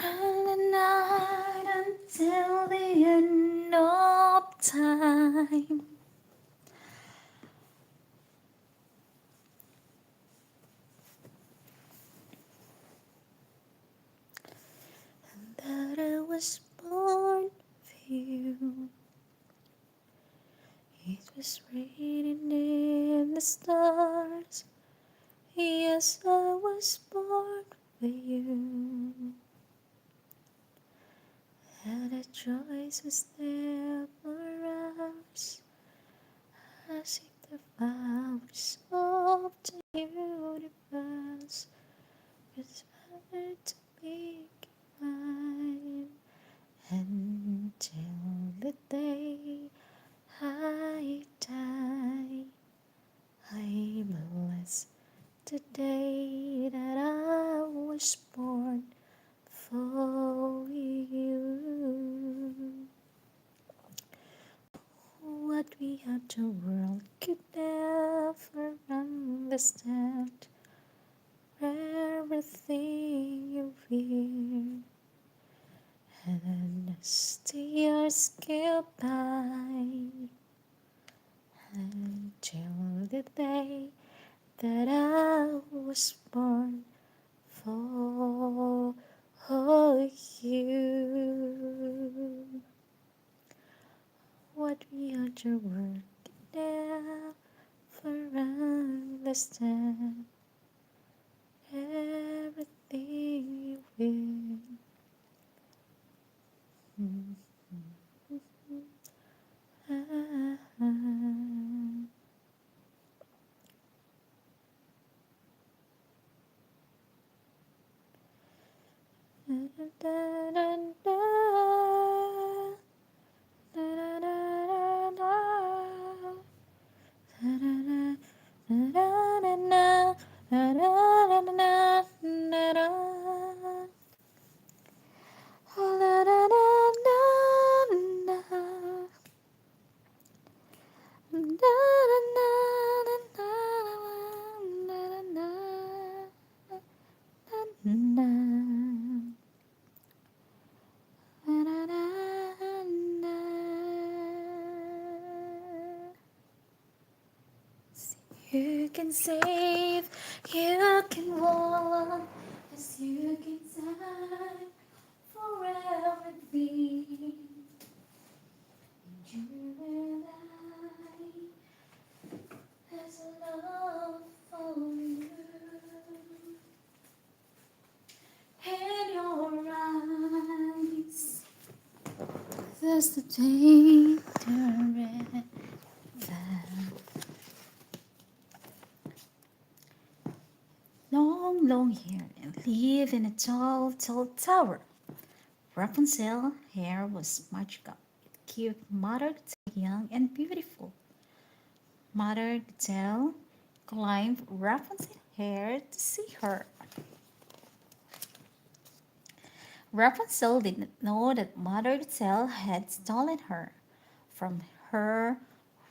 And the night until the end of time. That I was born for you. It was written in the stars. Yes, I was born for you. And the choice was never ours. As if the flowers of the universe conspired to make it mine. Until the day I die, I bless the day that I was born for you. What we had the world could never understand. Everything you wear, and as the years go by, until the day that I was born for you. What we are to work never understand. Everything you will. You can save, you can walk, as you can time for everything. You and I, there's a love for you. In your eyes, there's the danger. Long, long hair and live in a tall, tall tower. Rapunzel's hair was magical. It kept Mother Gothel young and beautiful. Mother Gothel climbed Rapunzel's hair to see her. Rapunzel did not know that Mother Gothel had stolen her from her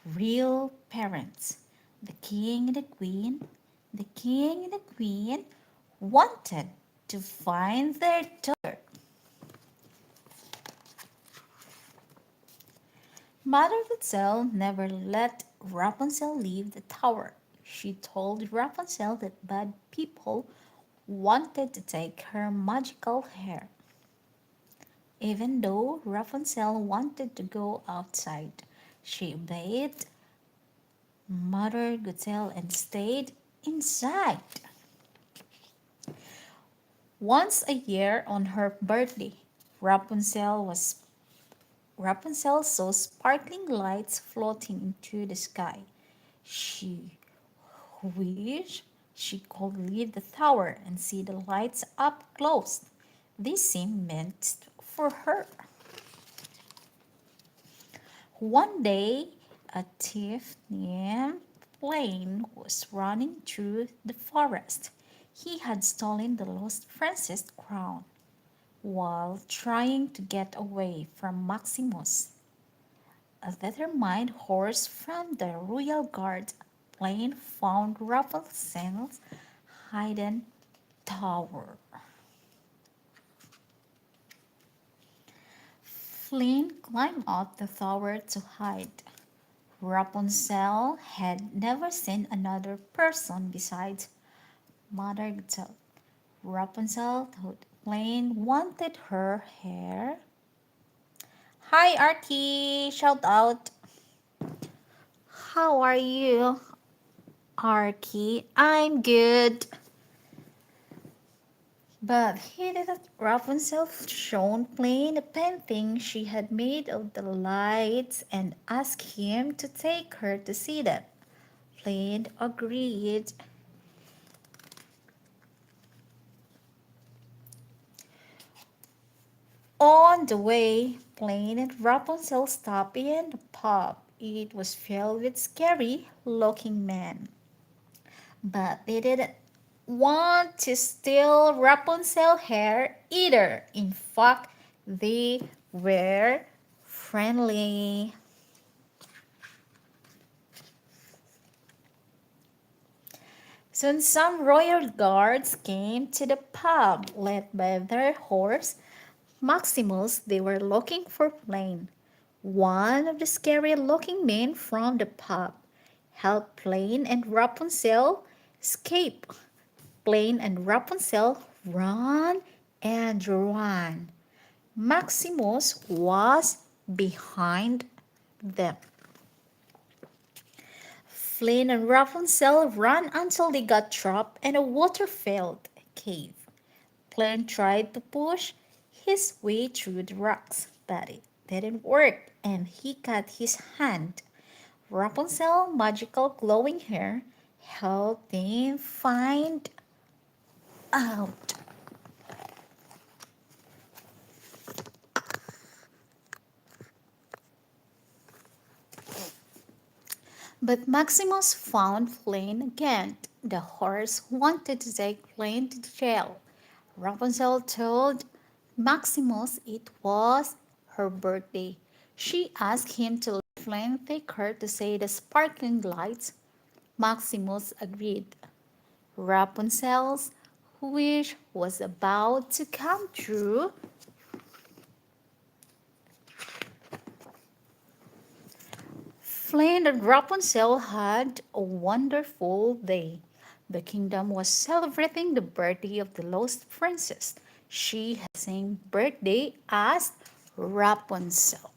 real parents, the king and the queen. The king and the queen wanted to find their daughter. Mother Gothel never let Rapunzel leave the tower. She told Rapunzel that bad people wanted to take her magical hair. Even though Rapunzel wanted to go outside, she obeyed Mother Gothel and stayed inside. Once a year on her birthday, Rapunzel was Rapunzel saw sparkling lights floating into the sky. She wished she could leave the tower and see the lights up close. This seemed meant for her. One day, a thief named Plain was running through the forest. He had stolen the lost princess crown. While trying to get away from Maximus, a determined horse from the royal guard, Plain found Rapunzel's hidden tower. Flynn climbed up the tower to hide. Rapunzel had never seen another person besides Mother Gothel. Rapunzel thought Flynn wanted her hair. Hi, Archie! Shout out! How are you, Archie? I'm good. But he didn't. Rapunzel showed Plain a painting she had made of the lights and asked him to take her to see them. Plain agreed. On the way, Plain and Rapunzel stopped in the pub. It was filled with scary looking men. But they didn't want to steal Rapunzel's hair either. In fact, they were friendly. Soon some royal guards came to the pub, led by their horse Maximus. They were looking for Plain. One of the scary looking men from the pub helped Plain and Rapunzel escape. Plain and Rapunzel ran and ran. Maximus was behind them. Flynn and Rapunzel ran until they got trapped in a water-filled cave. Flynn tried to push his way through the rocks, but it didn't work and he cut his hand. Rapunzel's magical glowing hair helped him find out. But Maximus found Flynn again. The horse wanted to take Flynn to jail. Rapunzel told Maximus it was her birthday. She asked him to let Flynn take her to see the sparkling lights. Maximus agreed. Rapunzel's wish was about to come true. Flynn and Rapunzel had a wonderful day. The kingdom was celebrating the birthday of the lost princess. She had the same birthday as Rapunzel.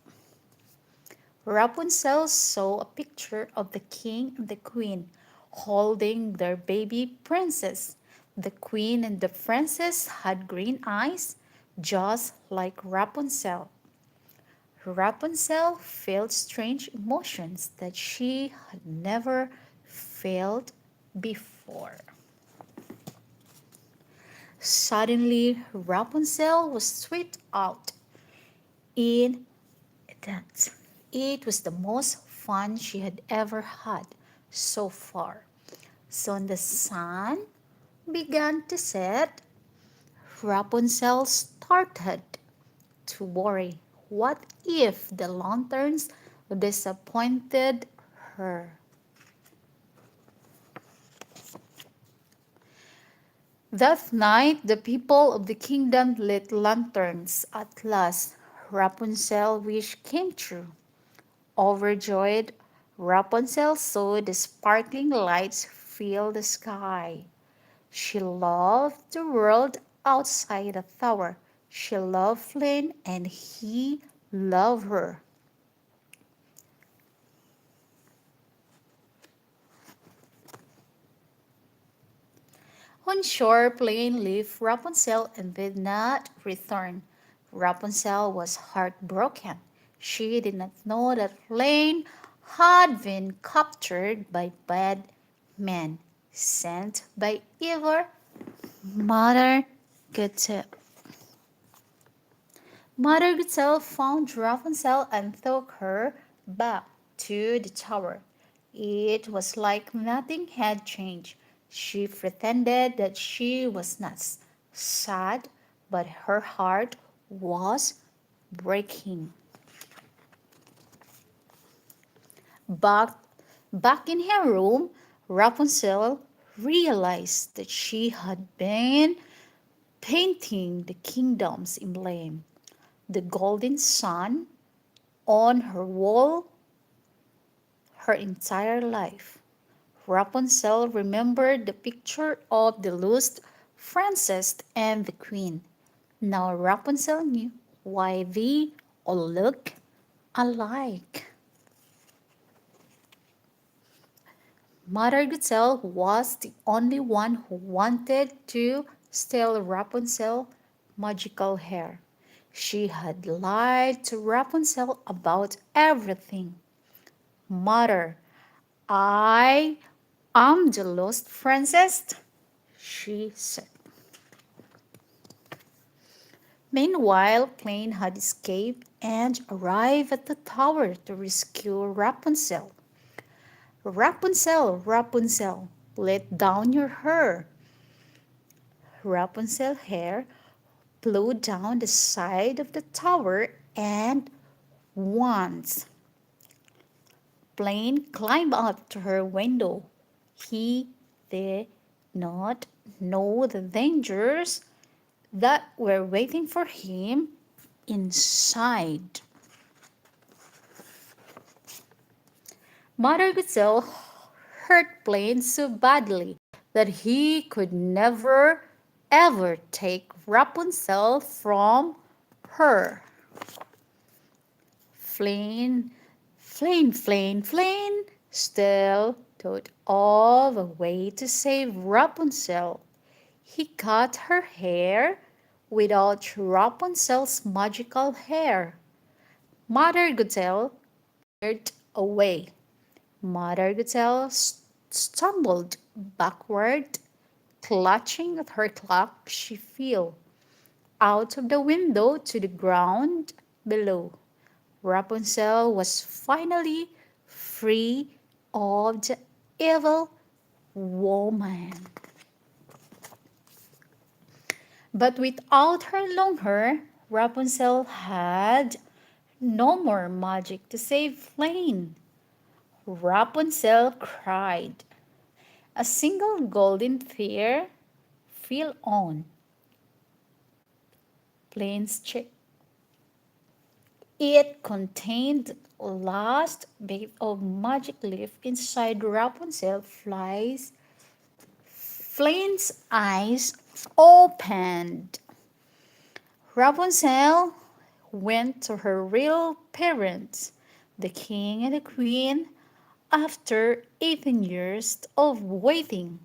Rapunzel saw a picture of the king and the queen holding their baby princess. The queen and the princess had green eyes, just like Rapunzel. Rapunzel felt strange emotions that she had never felt before. Suddenly, Rapunzel was swept out in a dance. It was the most fun she had ever had so far. Soon the sun began to set. Rapunzel started to worry. What if the lanterns disappointed her? That night, the people of the kingdom lit lanterns. At last, Rapunzel's wish came true. Overjoyed, Rapunzel saw the sparkling lights fill the sky. She loved the world outside the tower. She loved Flynn and he loved her. On shore, Flynn left Rapunzel and did not return. Rapunzel was heartbroken. She did not know that Lane had been captured by bad men sent by evil Mother Gothel. Mother Gothel found Rapunzel and took her back to the tower. It was like nothing had changed. She pretended that she was not sad, but her heart was breaking. Back, back in her room, Rapunzel realized that she had been painting the kingdom's emblem, the golden sun, on her wall her entire life. Rapunzel remembered the picture of the lost princess and the queen. Now Rapunzel knew why they all look alike. Mother Gothel was the only one who wanted to steal Rapunzel's magical hair. She had lied to Rapunzel about everything. Mother, I am the lost princess, she said. Meanwhile, Plain had escaped and arrived at the tower to rescue Rapunzel. Rapunzel, Rapunzel, let down your hair. Rapunzel's hair flew down the side of the tower and once Plain climbed up to her window. He did not know the dangers that were waiting for him inside. Mother Gazelle hurt Plain so badly that he could never ever take Rapunzel from her. Flame, Flame, Flame, Flame still thought of a way to save Rapunzel. He cut her hair without Rapunzel's magical hair. Mother Gothel turned away. Mother Gothel stumbled backward, clutching at her cloak. She fell out of the window to the ground below. Rapunzel was finally free of the evil woman. But without her long hair, Rapunzel had no more magic to save Flame. Rapunzel cried. A single golden tear fell on Flame's cheek. It contained the last bit of magic leaf inside Rapunzel flies. Flame's eyes opened. Rapunzel went to her real parents, the king and the queen, after 18 years of waiting.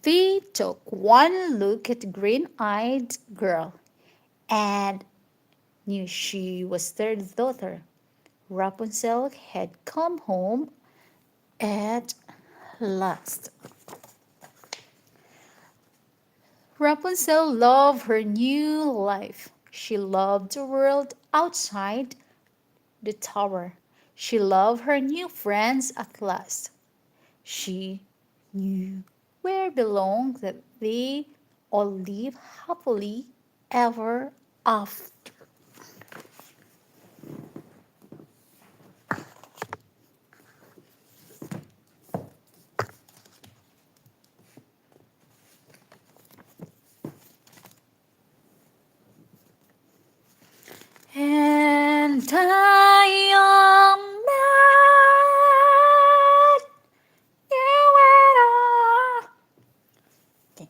They took one look at the green-eyed girl and knew she was their daughter. Rapunzel had come home at last. Rapunzel loved her new life. She loved the world outside the tower. She loved her new friends at last. She knew where belonged that they all live happily ever after. And I am mad. You and I. Okay.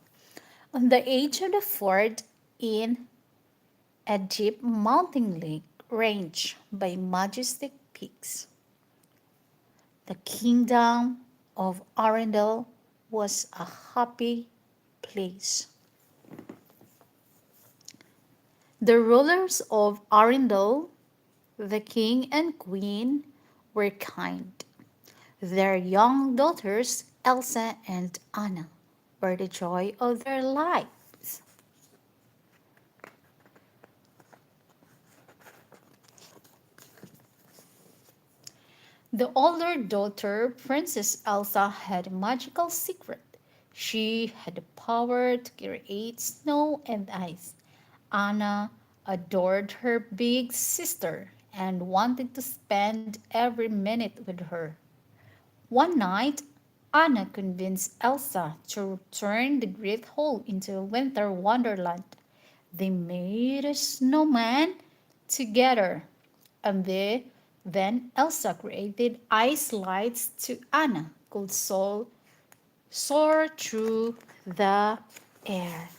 On the edge of the fort in a deep mountain lake ranged by majestic peaks, the kingdom of Arendelle was a happy place. The rulers of Arendelle The king and queen were kind. Their young daughters, Elsa and Anna, were the joy of their lives. The older daughter, Princess Elsa, had a magical secret. She had the power to create snow and ice. Anna adored her big sister and wanted to spend every minute with her. One night, Anna convinced Elsa to turn the Great Hall into a winter wonderland. They made a snowman together, and then Elsa created ice slides to Anna could soar through the air.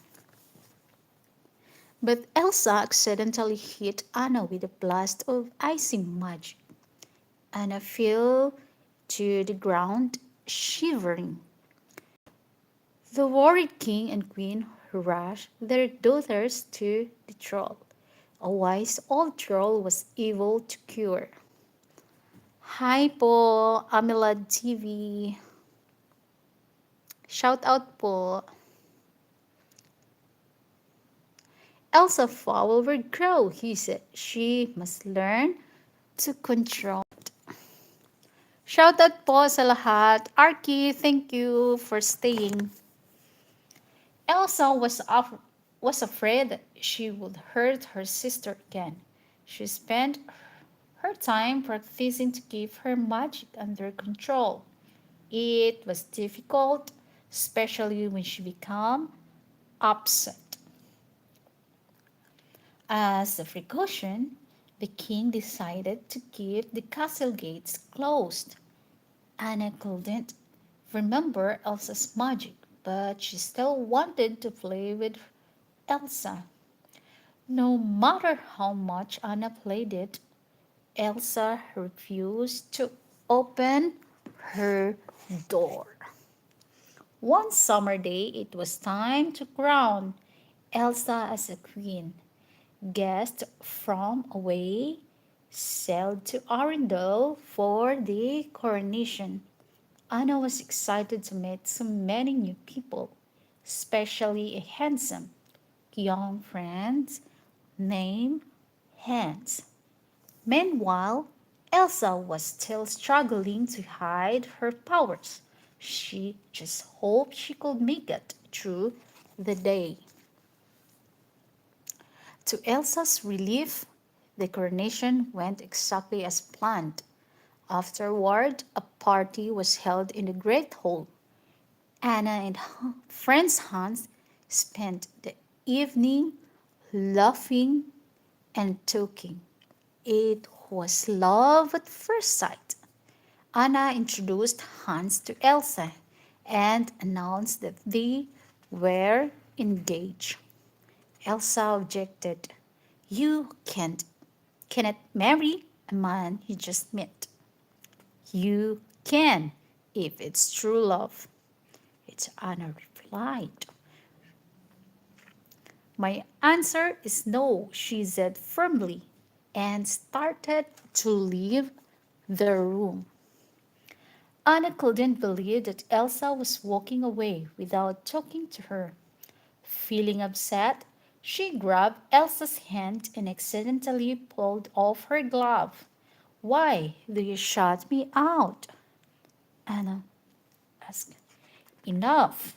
But Elsa accidentally hit Anna with a blast of icy magic. Anna fell to the ground, shivering. The worried king and queen rushed their daughters to the troll. A wise old troll was able to cure. Hi po, Amelad TV. Shout out po. Elsa fowl will grow, he said. She must learn to control. Shout out po sa lahat. Arky, thank you for staying. Elsa was afraid that she would hurt her sister again. She spent her time practicing to keep her magic under control. It was difficult, especially when she became upset. As a precaution, the king decided to keep the castle gates closed. Anna couldn't remember Elsa's magic, but she still wanted to play with Elsa. No matter how much Anna played it, Elsa refused to open her door. One summer day, it was time to crown Elsa as a queen. Guests from away sailed to Arundel for the coronation. Anna was excited to meet so many new people, especially a handsome young friend named Hans. Meanwhile, Elsa was still struggling to hide her powers. She just hoped she could make it through the day. To Elsa's relief, the coronation went exactly as planned. Afterward, a party was held in the Great Hall. Anna and friends Hans spent the evening laughing and talking. It was love at first sight. Anna introduced Hans to Elsa and announced that they were engaged. Elsa objected. You cannot marry a man you just met. You can if it's true love. It's Anna replied. My answer is no, she said firmly, and started to leave the room. Anna couldn't believe that Elsa was walking away without talking to her. Feeling upset, she grabbed Elsa's hand and accidentally pulled off her glove. Why do you shut me out? Anna asked. Enough.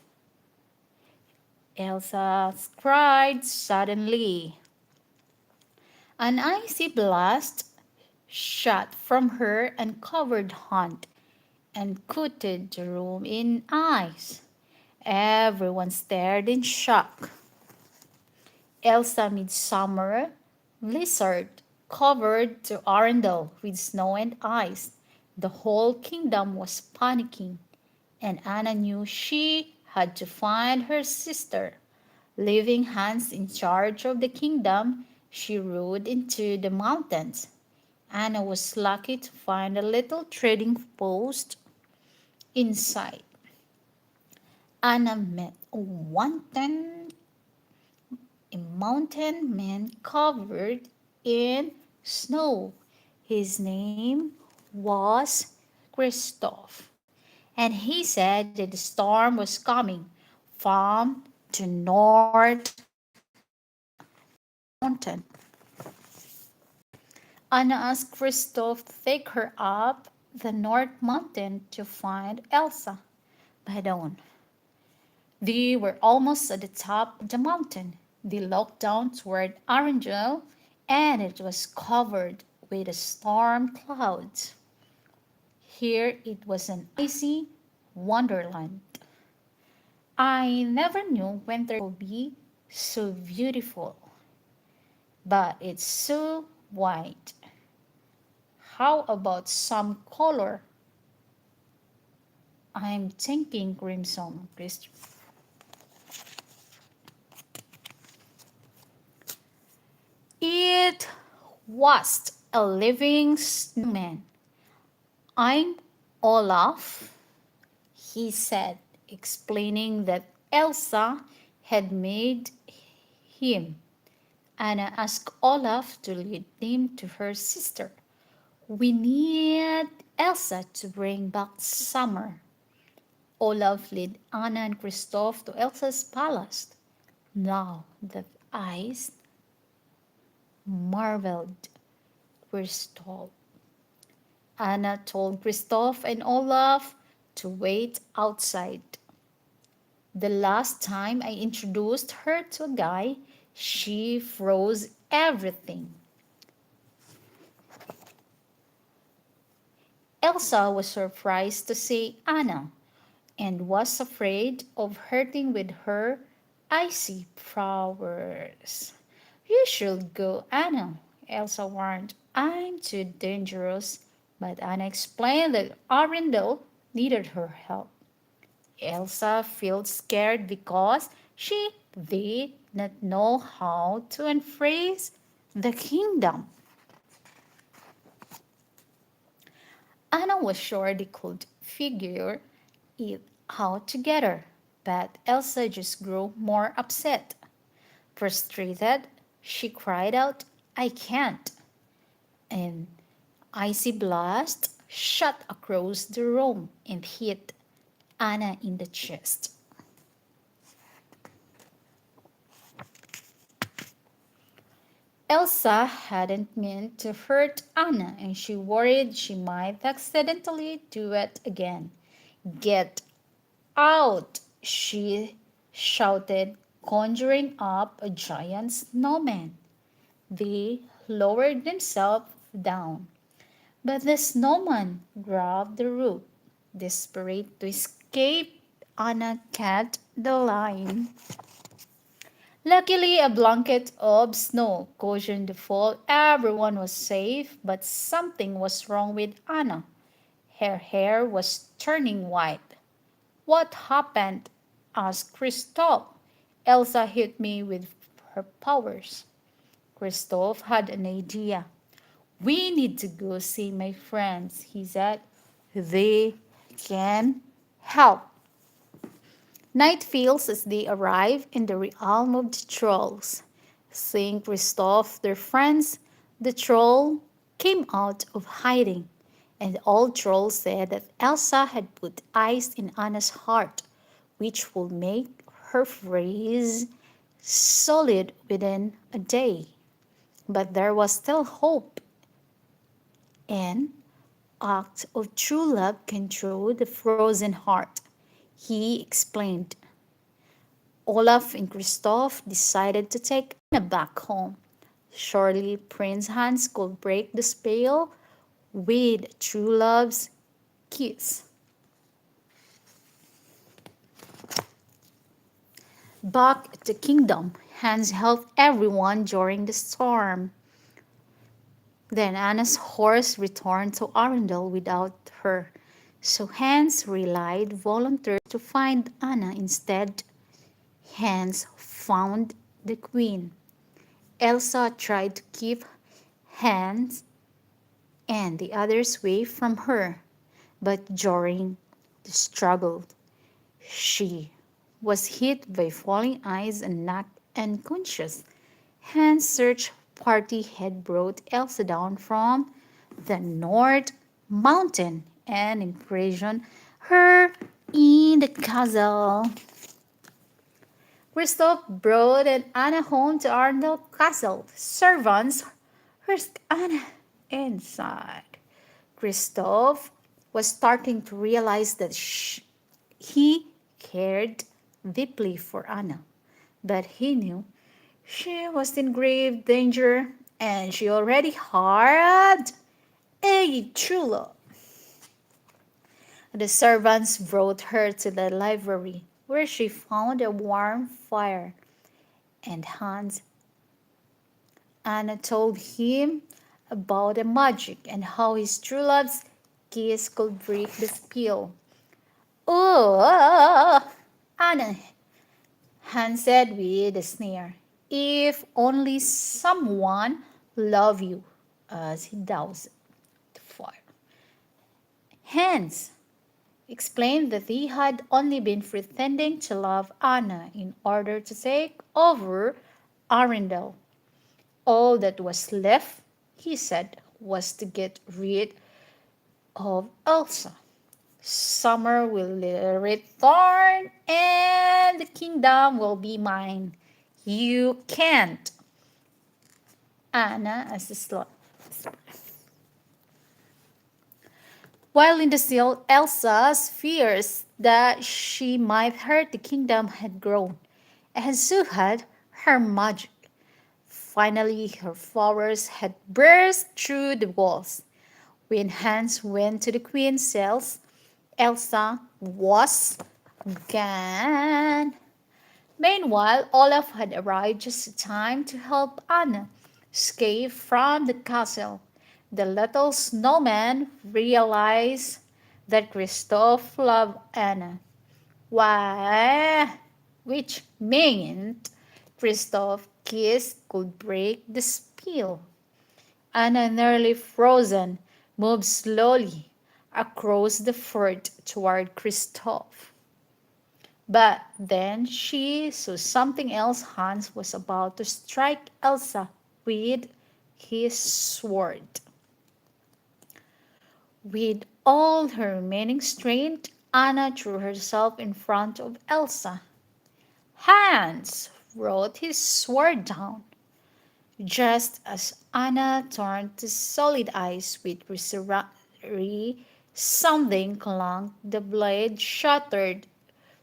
Elsa cried suddenly. An icy blast shot from her and covered Hunt and coated the room in ice. Everyone stared in shock. Elsa Midsummer blizzard covered to Arundel with snow and ice. The whole kingdom was panicking, and Anna knew she had to find her sister. Leaving Hans in charge of the kingdom, she rode into the mountains. Anna was lucky to find a little trading post inside. Anna met a mountain man covered in snow. His name was Christoph, and he said that the storm was coming from the north mountain. Anna asked Christoph to take her up the North Mountain to find Elsa. By dawn, they were almost at the top of the mountain. They looked down toward Arundel, and it was covered with storm clouds. Here it was an icy wonderland. I never knew winter could be so beautiful, but it's so white. How about some color? I'm thinking crimson, Christian. It was a living snowman. I'm Olaf, he said, explaining that Elsa had made him. Anna asked Olaf to lead him to her sister. We need Elsa to bring back summer. Olaf led Anna and Kristoff to Elsa's palace. Now the eyes marveled Kristoff. Anna told Kristoff and Olaf to wait outside. The last time I introduced her to a guy, she froze everything. Elsa was surprised to see Anna and was afraid of hurting with her icy powers. You should go, Anna, Elsa warned. I'm too dangerous, but Anna explained that Arundel needed her help. Elsa felt scared because she did not know how to unfreeze the kingdom. Anna was sure they could figure it out together, but Elsa just grew more upset. Frustrated, she cried out, I can't. An icy blast shot across the room and hit Anna in the chest. Elsa hadn't meant to hurt Anna and she worried she might accidentally do it again. Get out, she shouted, conjuring up a giant snowman. They lowered themselves down, but the snowman grabbed the roof, desperate to escape. Anna cut the line. Luckily, a blanket of snow cushioned the fall. Everyone was safe, but something was wrong with Anna. Her hair was turning white. What happened? Asked Christophe. Elsa hit me with her powers. Christophe had an idea. We need to go see my friends, he said. They can help. Night falls as they arrive in the realm of the trolls. Seeing Christophe, their friends, the troll came out of hiding, and the old troll said that Elsa had put ice in Anna's heart, which will make her freeze solid within a day. But there was still hope. An act of true love can throw the frozen heart, he explained. Olaf and Kristoff decided to take Anna back home. Surely Prince Hans could break the spell with true love's kiss. Back at the kingdom, Hans helped everyone during the storm. Then Anna's horse returned to Arundel without her, so Hans relied volunteers to find Anna instead. Hans found the queen. Elsa tried to keep Hans and the others away from her, but during the struggle, she was hit by falling ice and knocked unconscious. Hans' search party had brought Elsa down from the North Mountain and imprisoned her in the castle. Christoph brought Anna home to Arnold Castle. Servants first Anna inside. Christoph was starting to realize that he cared deeply for Anna, but he knew she was in grave danger and she already had a true love. The servants brought her to the library, where she found a warm fire and Hans. Anna told him about the magic and how his true love's kiss could break the spell. Oh, Anna, Hans said with a sneer, if only someone loved you as he does the fire. Hans explained that he had only been pretending to love Anna in order to take over Arendelle. All that was left, he said, was to get rid of Elsa. Summer will return and the kingdom will be mine. You can't. Anna as the slot. While in the seal, Elsa's fears that she might hurt the kingdom had grown, and so had her magic. Finally, her powers had burst through the walls. When Hans went to the queen's cells, Elsa was gone. Meanwhile, Olaf had arrived just in time to help Anna escape from the castle. The little snowman realized that Kristoff loved Anna. Why? Which meant Kristoff's kiss could break the spell. Anna, nearly frozen, moved slowly across the fort toward Kristoff. But then she saw something else. Hans was about to strike Elsa with his sword. With all her remaining strength, Anna threw herself in front of Elsa. Hans brought his sword down. Just as Anna turned to solid ice with something clung, the blade shattered,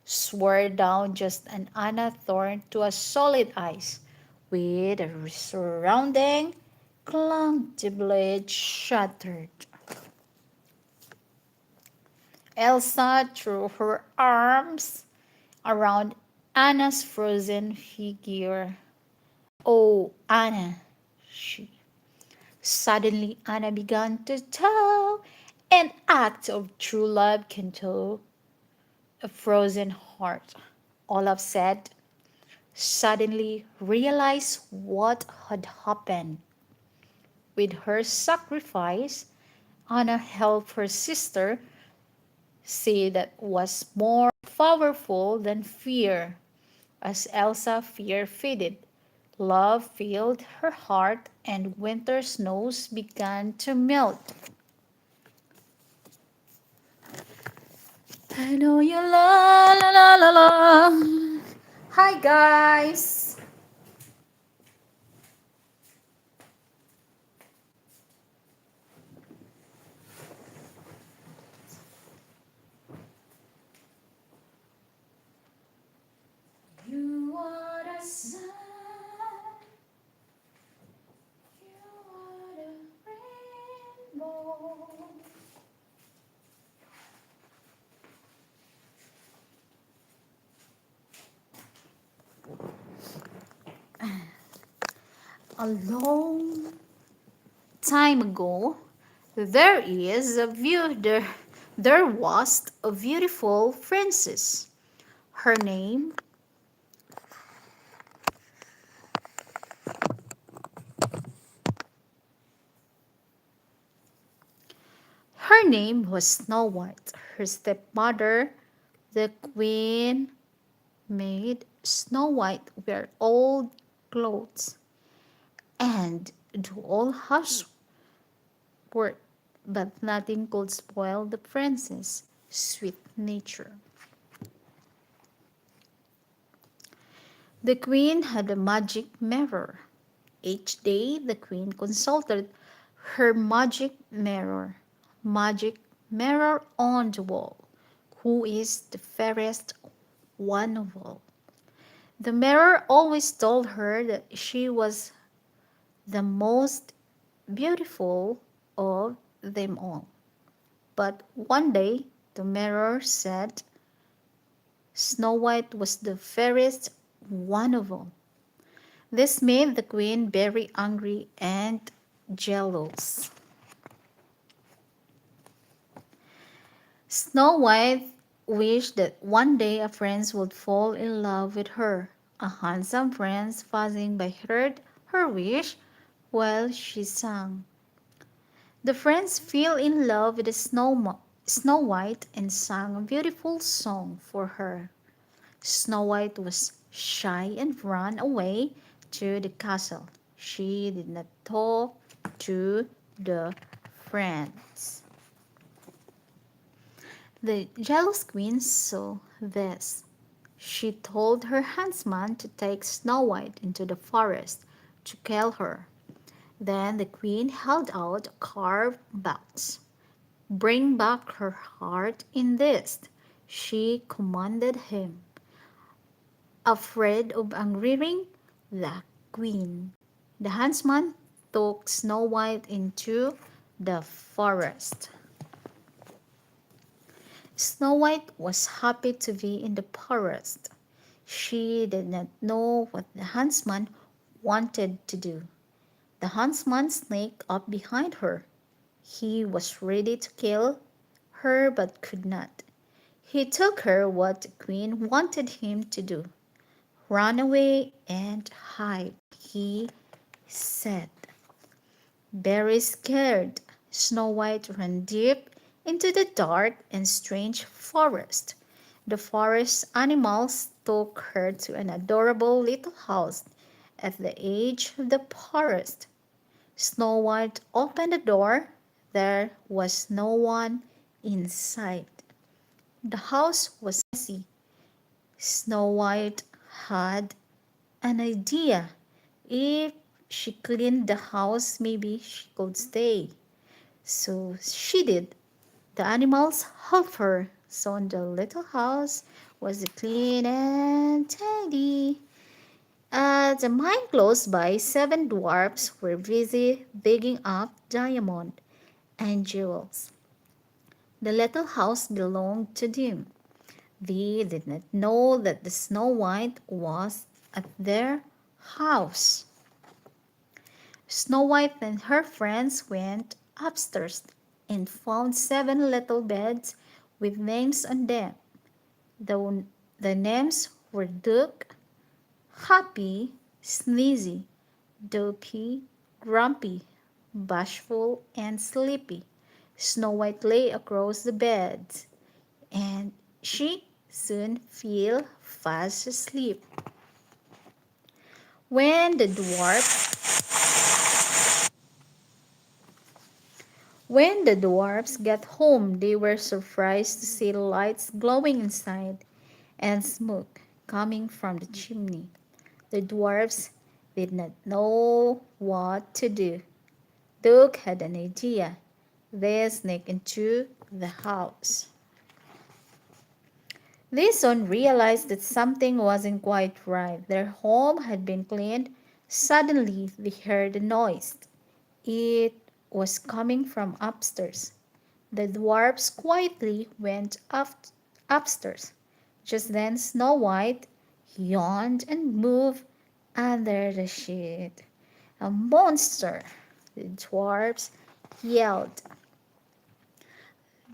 swore down just as Anna turned to a solid ice. With a surrounding clang, the blade shattered. Elsa threw her arms around Anna's frozen figure. Oh, Anna, she. Suddenly, Anna began to tell an act of true love can thaw a frozen heart. Olaf said, suddenly realized what had happened. With her sacrifice, Anna helped her sister see that was more powerful than fear. As Elsa fear faded, love filled her heart and winter snows began to melt. I know you la la la la la. Hi guys. You are the sun. You are the rainbow. A long time ago, there was a beautiful princess. Her name her name was Snow White. Her stepmother, the queen, made Snow White wear old clothes and do all housework. but nothing could spoil the princess' sweet nature. The queen had a magic mirror. Each day the queen consulted her magic mirror. Magic mirror on the wall. Who is the fairest one of all? The mirror always told her that she was the most beautiful of them all. But one day the mirror said Snow White was the fairest one of all. This made the queen very angry and jealous. Snow White wished that one day a prince would fall in love with her. A handsome prince passing by heard her wish while she sang. The prince fell in love with the Snow White and sang a beautiful song for her. Snow White was shy and ran away to the castle. She did not talk to the friends. The jealous queen saw this. She told her huntsman to take Snow White into the forest to kill her. Then the queen held out a carved box. Bring back her heart in this, she commanded him. Afraid of angering the queen, the huntsman took Snow White into the forest. Snow White was happy to be in the forest. She did not know what the huntsman wanted to do. The huntsman sneaked up behind her. He was ready to kill her but could not. He took her what the queen wanted him to do. Run away and hide, he said. Very scared, Snow White ran deep into the dark and strange forest. The forest animals took her to an adorable little house at the edge of the forest. Snow White opened the door. There was no one inside. The house was messy. Snow White had an idea. If she cleaned the house, maybe she could stay. So she did. The animals helped her. Soon the little house was clean and tidy. At the mine close by, 7 dwarfs were busy digging up diamond and jewels. The little house belonged to them. They did not know that the Snow White was at their house. Snow White and her friends went upstairs and found 7 little beds with names on them. The names were Duke, Happy, Sneezy, Dopey, Grumpy, Bashful, and Sleepy. Snow White lay across the beds, and she soon fell fast asleep. When the dwarfs When the dwarfs got home, they were surprised to see lights glowing inside and smoke coming from the chimney. The dwarfs did not know what to do. Duke had an idea. They sneaked into the house. They soon realized that something wasn't quite right. Their home had been cleaned. Suddenly, they heard a noise. It was coming from upstairs. The dwarfs quietly went upstairs. Just then Snow White yawned and moved under the sheet. A monster! The dwarfs yelled.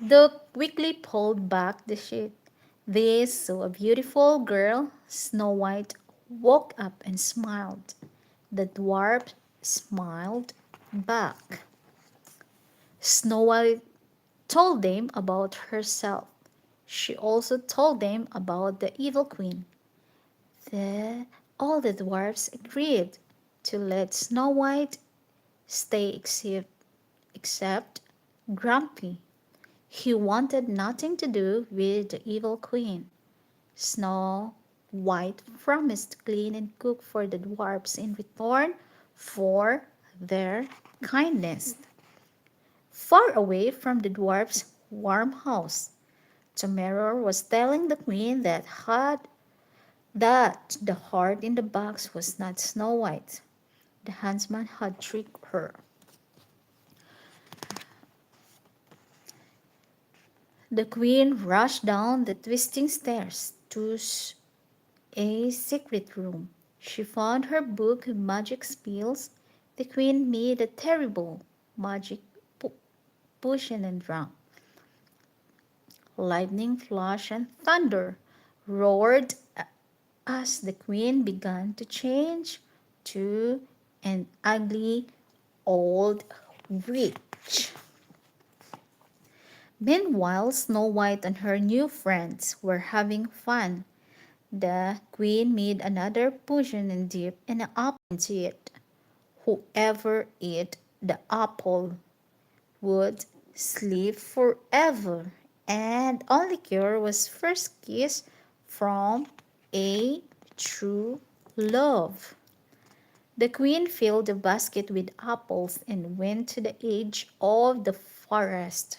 Duck quickly pulled back the sheet. They saw a beautiful girl. Snow White woke up and smiled. The dwarf smiled back. Snow White told them about herself. She also told them about the evil queen. The, all the dwarfs agreed to let Snow White stay except grumpy. He wanted nothing to do with the evil queen. Snow White promised to clean and cook for the dwarfs in return for their kindness. Far away from the dwarf's warm house, the mirror was telling the queen that the heart in the box was not Snow White. The huntsman had tricked her. The queen rushed down the twisting stairs to a secret room. She found her book of magic spells. The queen made a terrible magic po- potion and drank. Lightning flash and thunder roared as the queen began to change to an ugly old witch. Meanwhile, Snow White and her new friends were having fun. The queen made another potion and dipped an apple into it. Whoever ate the apple would sleep forever, and only cure was first kiss from a true love. The queen filled the basket with apples and went to the edge of the forest.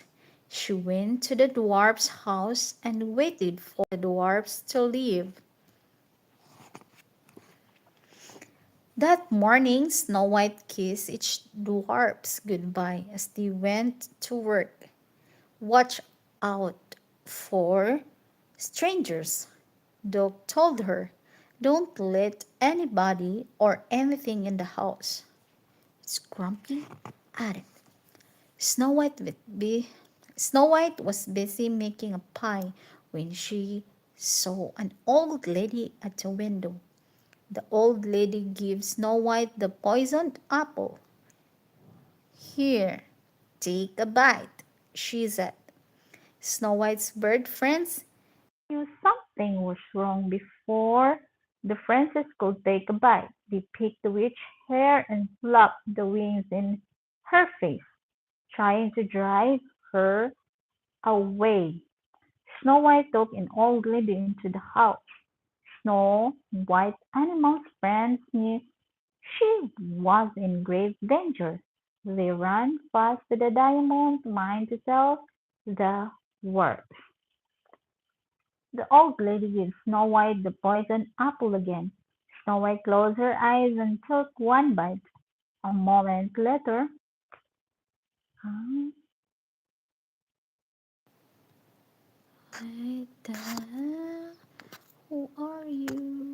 She went to the dwarf's house and waited for the dwarfs to leave. That morning, Snow White kissed each dwarf goodbye as they went to work. Watch out for strangers, Doc told her. Don't let anybody or anything in the house. It's grumpy added. Snow White, Snow White was busy making a pie when she saw an old lady at the window. The old lady gives Snow White the poisoned apple. Here, take a bite, she said. Snow White's bird friends knew something was wrong before the princess could take a bite. They picked the witch's hair and flapped the wings in her face, trying to drive her away. Snow White took an old lady into the house. Snow White animals friends knew she was in grave danger. They ran fast to the diamond mine to tell the world. The old lady gave Snow White the poisoned apple again. Snow White closed her eyes and took one bite. A moment later, huh? Who are you?